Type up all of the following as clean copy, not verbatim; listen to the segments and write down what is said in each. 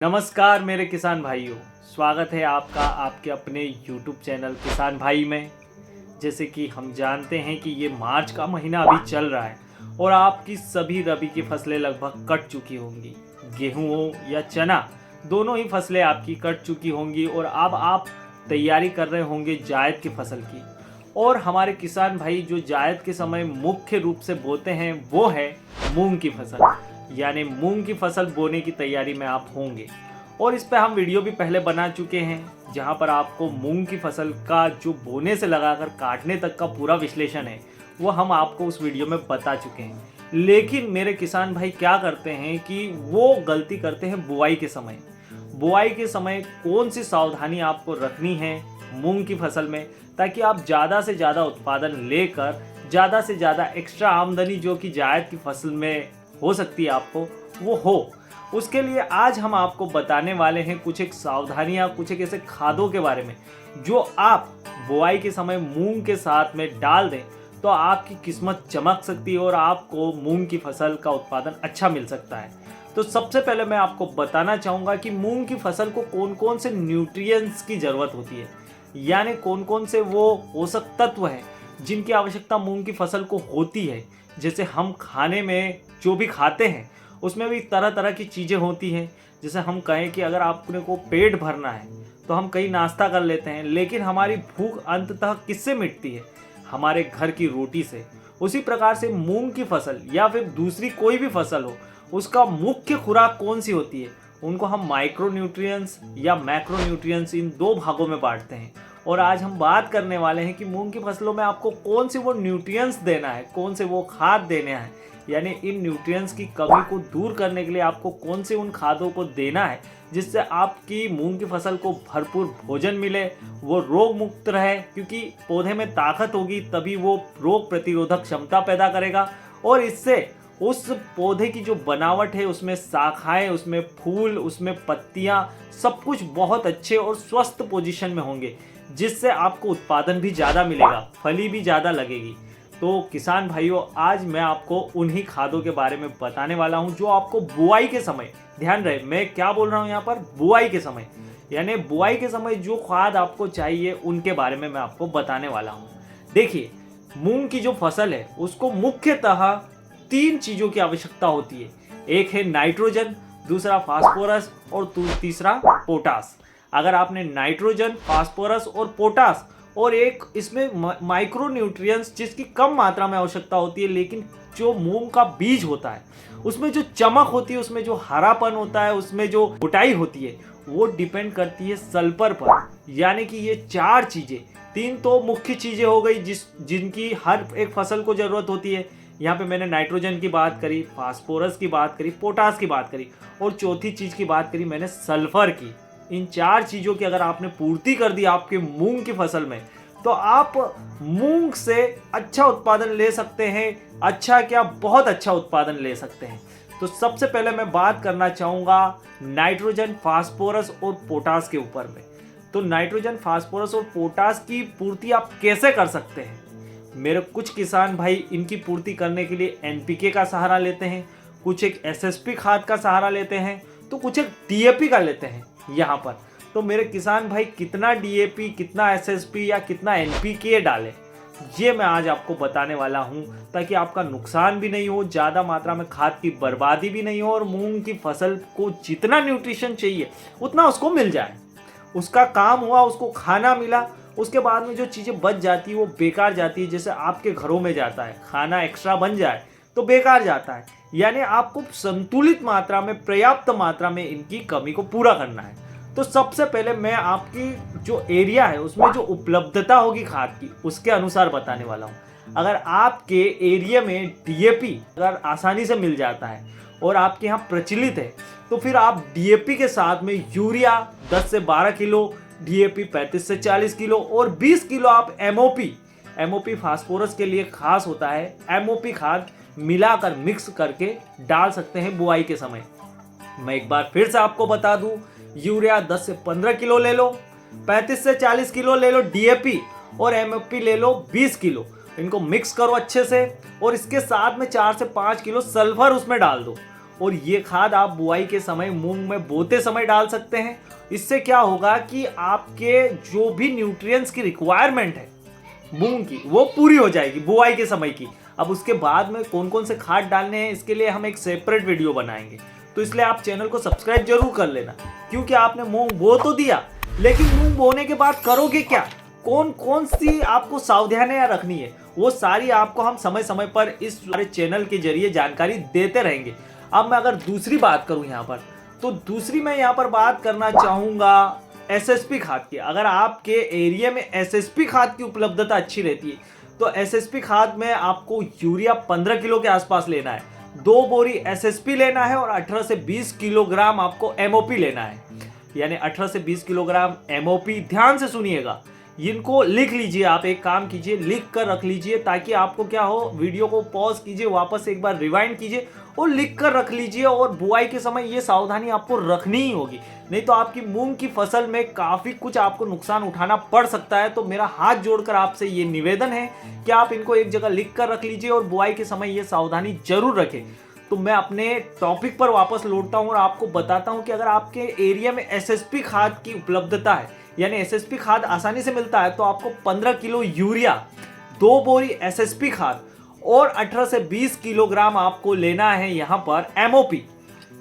नमस्कार मेरे किसान भाइयों, स्वागत है आपका आपके अपने YouTube चैनल किसान भाई में। जैसे कि हम जानते हैं कि ये मार्च का महीना अभी चल रहा है और आपकी सभी रबी की फसलें लगभग कट चुकी होंगी। गेहूं हो या चना, दोनों ही फसलें आपकी कट चुकी होंगी और अब आप तैयारी कर रहे होंगे जायद की फसल की। और हमारे किसान भाई जो जायद के समय मुख्य रूप से बोते हैं वो है मूंग की फसल, यानी मूंग की फसल बोने की तैयारी में आप होंगे। और इस पे हम वीडियो भी पहले बना चुके हैं जहां पर आपको मूंग की फसल का जो बोने से लगाकर काटने तक का पूरा विश्लेषण है वो हम आपको उस वीडियो में बता चुके हैं। लेकिन मेरे किसान भाई क्या करते हैं कि वो गलती करते हैं बुआई के समय। बुआई के समय कौन सी सावधानी आपको रखनी है मूंग की फसल में, ताकि आप ज़्यादा से ज़्यादा उत्पादन लेकर ज़्यादा से ज़्यादा एक्स्ट्रा आमदनी जो कि जायद की फसल में हो सकती है आपको वो हो। उसके लिए आज हम आपको बताने वाले हैं कुछ एक सावधानियां, कुछ एक ऐसे खादों के बारे में जो आप बुआई के समय मूंग के साथ में डाल दें तो आपकी किस्मत चमक सकती है और आपको मूंग की फसल का उत्पादन अच्छा मिल सकता है। तो सबसे पहले मैं आपको बताना चाहूँगा कि मूंग की फसल को कौन कौन से न्यूट्रिएंट्स की ज़रूरत होती है, यानी कौन कौन से वो पोषक तत्व हैं जिनकी आवश्यकता मूंग की फसल को होती है। जैसे हम खाने में जो भी खाते हैं उसमें भी तरह तरह की चीज़ें होती हैं। जैसे हम कहें कि अगर आपने को पेट भरना है तो हम कहीं नाश्ता कर लेते हैं, लेकिन हमारी भूख अंततः किससे मिटती है? हमारे घर की रोटी से। उसी प्रकार से मूंग की फसल या फिर दूसरी कोई भी फसल हो, उसका मुख्य खुराक कौन सी होती है? उनको हम माइक्रो न्यूट्रिएंट्स या मैक्रो न्यूट्रिएंट्स इन दो भागों में बांटते हैं। और आज हम बात करने वाले हैं कि मूंग की फसलों में आपको कौन से वो न्यूट्रिएंट्स देना है, कौन से वो खाद देने हैं, यानी इन न्यूट्रिएंट्स की कमी को दूर करने के लिए आपको कौन से उन खादों को देना है जिससे आपकी मूंग की फसल को भरपूर भोजन मिले, वो रोग मुक्त रहे। क्योंकि पौधे में ताकत होगी तभी वो रोग प्रतिरोधक क्षमता पैदा करेगा और इससे उस पौधे की जो बनावट है, उसमें शाखाएं, उसमें फूल, उसमें पत्तियां, सब कुछ बहुत अच्छे और स्वस्थ पोजीशन में होंगे, जिससे आपको उत्पादन भी ज़्यादा मिलेगा, फली भी ज़्यादा लगेगी। तो किसान भाइयों, आज मैं आपको उन्हीं खादों के बारे में बताने वाला हूं जो आपको बुआई के समय, ध्यान रहे मैं क्या बोल रहा हूं यहाँ पर, बुआई के समय, यानी बुआई के समय जो खाद आपको चाहिए उनके बारे में मैं आपको बताने वाला हूं। देखिए, मूंग की जो फसल है उसको मुख्यतः तीन चीज़ों की आवश्यकता होती है। एक है नाइट्रोजन, दूसरा फास्फोरस और तीसरा पोटास। अगर आपने नाइट्रोजन, फास्फोरस और पोटास और एक इसमें माइक्रो न्यूट्रिएंट्स जिसकी कम मात्रा में आवश्यकता होती है, लेकिन जो मूंग का बीज होता है उसमें जो चमक होती है, उसमें जो हरापन होता है, उसमें जो मोटाई होती है, वो डिपेंड करती है सल्फर पर। यानी कि ये चार चीज़ें, तीन तो मुख्य चीज़ें हो गई जिनकी हर एक फसल को ज़रूरत होती है। यहाँ पे मैंने नाइट्रोजन की बात करी, फास्फोरस की बात करी, पोटास की बात करी और चौथी चीज़ की बात करी मैंने सल्फर की। इन चार चीज़ों की अगर आपने पूर्ति कर दी आपके मूंग की फसल में तो आप मूंग से अच्छा उत्पादन ले सकते हैं। अच्छा क्या, बहुत अच्छा उत्पादन ले सकते हैं। तो सबसे पहले मैं बात करना चाहूँगा नाइट्रोजन, फास्फोरस और पोटास के ऊपर में। तो नाइट्रोजन, फास्फोरस और पोटास की पूर्ति आप कैसे कर सकते हैं? मेरे कुछ किसान भाई इनकी पूर्ति करने के लिए एनपीके का सहारा लेते हैं, कुछ एक एसएसपी खाद का सहारा लेते हैं, तो कुछ एक डीएपी का लेते हैं यहाँ पर। तो मेरे किसान भाई कितना डीएपी, कितना एसएसपी या कितना एनपीके डालें, ये मैं आज आपको बताने वाला हूँ, ताकि आपका नुकसान भी नहीं हो, ज़्यादा मात्रा में खाद की बर्बादी भी नहीं हो और मूंग की फसल को जितना न्यूट्रिशन चाहिए उतना उसको मिल जाए। उसका काम हुआ, उसको खाना मिला, उसके बाद में जो चीज़ें बच जाती है वो बेकार जाती है। जैसे आपके घरों में जाता है, खाना एक्स्ट्रा बन जाए तो बेकार जाता है। यानी आपको संतुलित मात्रा में, पर्याप्त मात्रा में इनकी कमी को पूरा करना है। तो सबसे पहले मैं आपकी जो एरिया है उसमें जो उपलब्धता होगी खाद की उसके अनुसार बताने वाला हूँ। अगर आपके एरिया में डीएपी अगर आसानी से मिल जाता है और आपके यहाँ प्रचलित है तो फिर आप डीएपी के साथ में यूरिया 10 से 12 किलो, डीएपी 35 से 40 किलो और 20 किलो आप एमओपी फास्फोरस के लिए खास होता है, एमओपी खाद मिलाकर मिक्स करके डाल सकते हैं बुआई के समय। मैं एक बार फिर से आपको बता दूं, यूरिया 10 से 15 किलो ले लो, 35 से 40 किलो ले लो डीएपी और एमओपी ले लो 20 किलो। इनको मिक्स करो अच्छे से और इसके साथ में 4 से 5 किलो सल्फर उसमें डाल दो और ये खाद आप बुआई के समय मूंग में बोते समय डाल सकते हैं। इससे क्या होगा कि आपके जो भी न्यूट्रिएंट्स की रिक्वायरमेंट है मूंग की वो पूरी हो जाएगी बुआई के समय की। अब उसके बाद में कौन कौन से खाद डालने हैं इसके लिए हम एक सेपरेट वीडियो बनाएंगे, तो इसलिए आप चैनल को सब्सक्राइब जरूर कर लेना। क्योंकि आपने मूंग बो तो दिया, लेकिन मूंग बोने के बाद करोगे क्या, कौन कौन सी आपको सावधानियां रखनी है, वो सारी आपको हम समय समय पर इस हमारे चैनल के जरिए जानकारी देते रहेंगे। अब मैं अगर दूसरी बात करूं यहाँ पर, तो दूसरी मैं यहाँ पर बात करना चाहूंगा एसएसपी खाद की। अगर आपके एरिया में एसएसपी खाद की उपलब्धता अच्छी रहती है तो एसएसपी खाद में आपको यूरिया 15 किलो के आसपास लेना है, 2 बोरी एसएसपी लेना है और 18 से 20 किलोग्राम आपको एमओपी लेना है। यानी 18 से 20 किलोग्राम एमओपी, ध्यान से सुनिएगा, इनको लिख लीजिए। आप एक काम कीजिए, लिख कर रख लीजिए, ताकि आपको क्या हो, वीडियो को पॉज कीजिए, वापस एक बार रिवाइंड कीजिए और लिख कर रख लीजिए। और बुआई के समय ये सावधानी आपको रखनी ही होगी, नहीं तो आपकी मूंग की फसल में काफ़ी कुछ आपको नुकसान उठाना पड़ सकता है। तो मेरा हाथ जोड़कर आपसे ये निवेदन है कि आप इनको एक जगह लिख कर रख लीजिए और बुआई के समय ये सावधानी जरूर रखें। तो मैं अपने टॉपिक पर वापस लौटता हूँ और आपको बताता हूँ कि अगर आपके एरिया में एसएसपी खाद की उपलब्धता है, यानी एसएसपी खाद आसानी से मिलता है, तो आपको 15 किलो यूरिया, 2 बोरी एसएसपी खाद और 18 से 20 किलोग्राम आपको लेना है यहाँ पर एमओपी।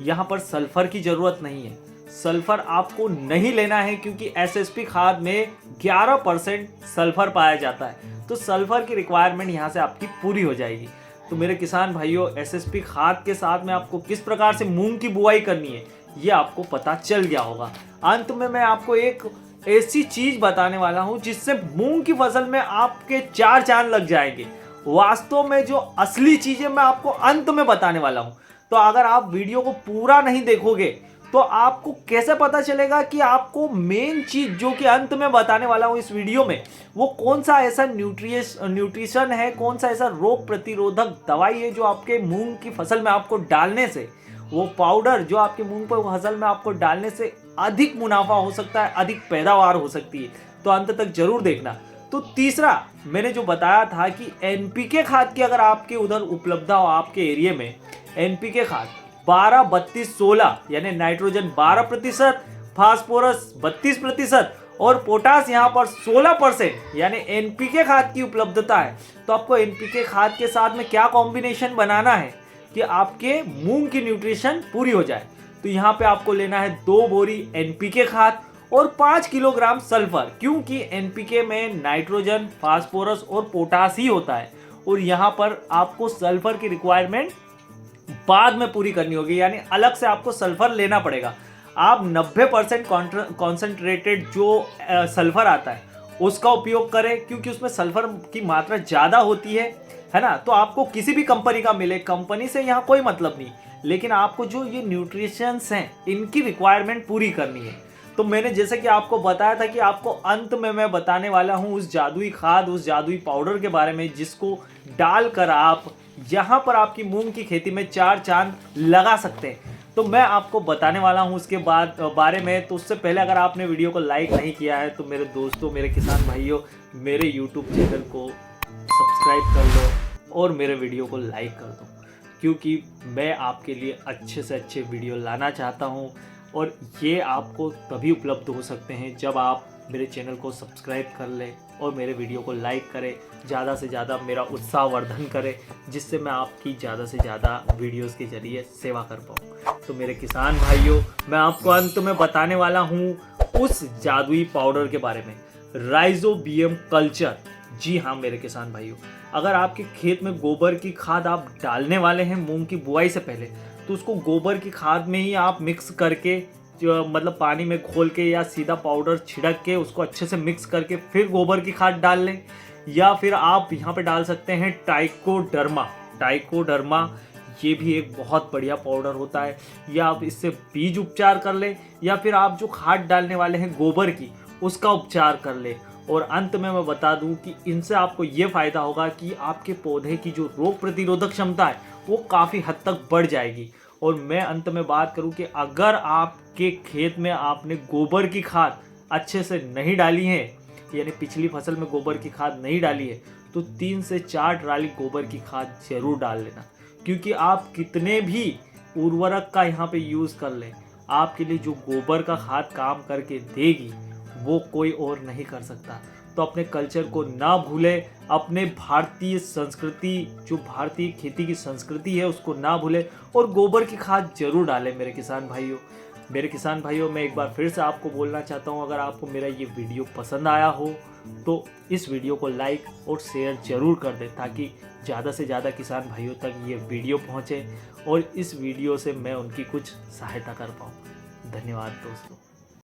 यहाँ पर सल्फर की जरूरत नहीं है, सल्फर आपको नहीं लेना है, क्योंकि एसएसपी खाद में 11% सल्फर पाया जाता है, तो सल्फर की रिक्वायरमेंट यहाँ से आपकी पूरी हो जाएगी। तो मेरे किसान भाइयों, एसएसपी खाद के साथ में आपको किस प्रकार से मूंग की बुआई करनी है ये आपको पता चल गया होगा। अंत में मैं आपको एक ऐसी चीज बताने वाला हूं जिससे मूंग की फसल में आपके 4 चांद लग जाएंगे। वास्तव में जो असली चीजें मैं आपको अंत में बताने वाला हूं, तो अगर आप वीडियो को पूरा नहीं देखोगे तो आपको कैसे पता चलेगा कि आपको मेन चीज जो कि अंत में बताने वाला हूं इस वीडियो में, वो कौन सा ऐसा न्यूट्रिशन है, कौन सा ऐसा रोग प्रतिरोधक दवाई है जो आपके मूंग की फसल में आपको डालने से, वो पाउडर जो आपके मूंग पर फसल में आपको डालने से अधिक मुनाफा हो सकता है, अधिक पैदावार हो सकती है। तो अंत तक जरूर देखना। तो तीसरा मैंने जो बताया था कि एनपीके खाद की अगर आपके उधर उपलब्ध हो, आपके एरिया में एनपीके खाद 12-32-16 यानी नाइट्रोजन 12%, फास्फोरस 32% और पोटास यहाँ पर 16% यानी एनपीके खाद की उपलब्धता है, तो आपको एनपीके खाद के साथ में क्या कॉम्बिनेशन बनाना है कि आपके मूंग की न्यूट्रिशन पूरी हो जाए। तो यहाँ पे आपको लेना है 2 बोरी एनपीके खाद और 5 किलोग्राम सल्फर, क्योंकि एनपीके में नाइट्रोजन, फास्फोरस और पोटास ही होता है, और यहाँ पर आपको सल्फर की रिक्वायरमेंट बाद में पूरी करनी होगी, यानी अलग से आपको सल्फर लेना पड़ेगा। आप 90% कॉन्सेंट्रेटेड जो सल्फर आता है उसका उपयोग करें, क्योंकि उसमें सल्फर की मात्रा ज़्यादा होती है ना। तो आपको किसी भी कंपनी का मिले, कंपनी से यहाँ कोई मतलब नहीं, लेकिन आपको जो ये न्यूट्रिशंस हैं इनकी रिक्वायरमेंट पूरी करनी है। तो मैंने जैसे कि आपको बताया था कि आपको अंत में मैं बताने वाला हूँ उस जादुई खाद, उस जादुई पाउडर के बारे में, जिसको डालकर आप यहाँ पर आपकी मूंग की खेती में 4 चांद लगा सकते हैं। तो मैं आपको बताने वाला हूँ उसके बारे में। तो उससे पहले अगर आपने वीडियो को लाइक नहीं किया है तो मेरे दोस्तों, मेरे किसान भाइयों, मेरे यूट्यूब चैनल को सब्सक्राइब कर लो और मेरे वीडियो को लाइक कर दो, क्योंकि मैं आपके लिए अच्छे से अच्छे वीडियो लाना चाहता हूँ। और ये आपको तभी उपलब्ध हो सकते हैं जब आप मेरे चैनल को सब्सक्राइब कर लें और मेरे वीडियो को लाइक करें, ज़्यादा से ज़्यादा मेरा उत्साहवर्धन करें, जिससे मैं आपकी ज़्यादा से ज़्यादा वीडियोस के ज़रिए सेवा कर पाऊँ। तो मेरे किसान भाइयों, मैं आपको अंत में बताने वाला हूँ उस जादुई पाउडर के बारे में, राइजोबियम कल्चर। जी हाँ मेरे किसान भाइयों, अगर आपके खेत में गोबर की खाद आप डालने वाले हैं मूंग की बुआई से पहले, तो उसको गोबर की खाद में ही आप मिक्स करके, जो मतलब पानी में घोल के या सीधा पाउडर छिड़क के उसको अच्छे से मिक्स करके फिर गोबर की खाद डाल लें। या फिर आप यहाँ पे डाल सकते हैं टाइकोडर्मा, ये भी एक बहुत बढ़िया पाउडर होता है। या आप इससे बीज उपचार कर लें, या फिर आप जो खाद डालने वाले हैं गोबर की उसका उपचार कर लें। और अंत में मैं बता दूं कि इनसे आपको ये फ़ायदा होगा कि आपके पौधे की जो रोग प्रतिरोधक क्षमता है वो काफ़ी हद तक बढ़ जाएगी। और मैं अंत में बात करूं कि अगर आपके खेत में आपने गोबर की खाद अच्छे से नहीं डाली है, यानी पिछली फसल में गोबर की खाद नहीं डाली है, तो 3 से 4 ट्राली गोबर की खाद जरूर डाल लेना। क्योंकि आप कितने भी उर्वरक का यहाँ पे यूज़ कर ले। आपके लिए जो गोबर का खाद काम करके देगी वो कोई और नहीं कर सकता। तो अपने कल्चर को ना भूले, अपने भारतीय संस्कृति जो भारतीय खेती की संस्कृति है उसको ना भूले और गोबर की खाद जरूर डालें मेरे किसान भाइयों। मेरे किसान भाइयों, मैं एक बार फिर से आपको बोलना चाहता हूँ, अगर आपको मेरा ये वीडियो पसंद आया हो तो इस वीडियो को लाइक और शेयर ज़रूर कर दें ताकि ज़्यादा से ज़्यादा किसान भाइयों तक ये वीडियो पहुँचे और इस वीडियो से मैं उनकी कुछ सहायता कर पाऊँ। धन्यवाद दोस्तों।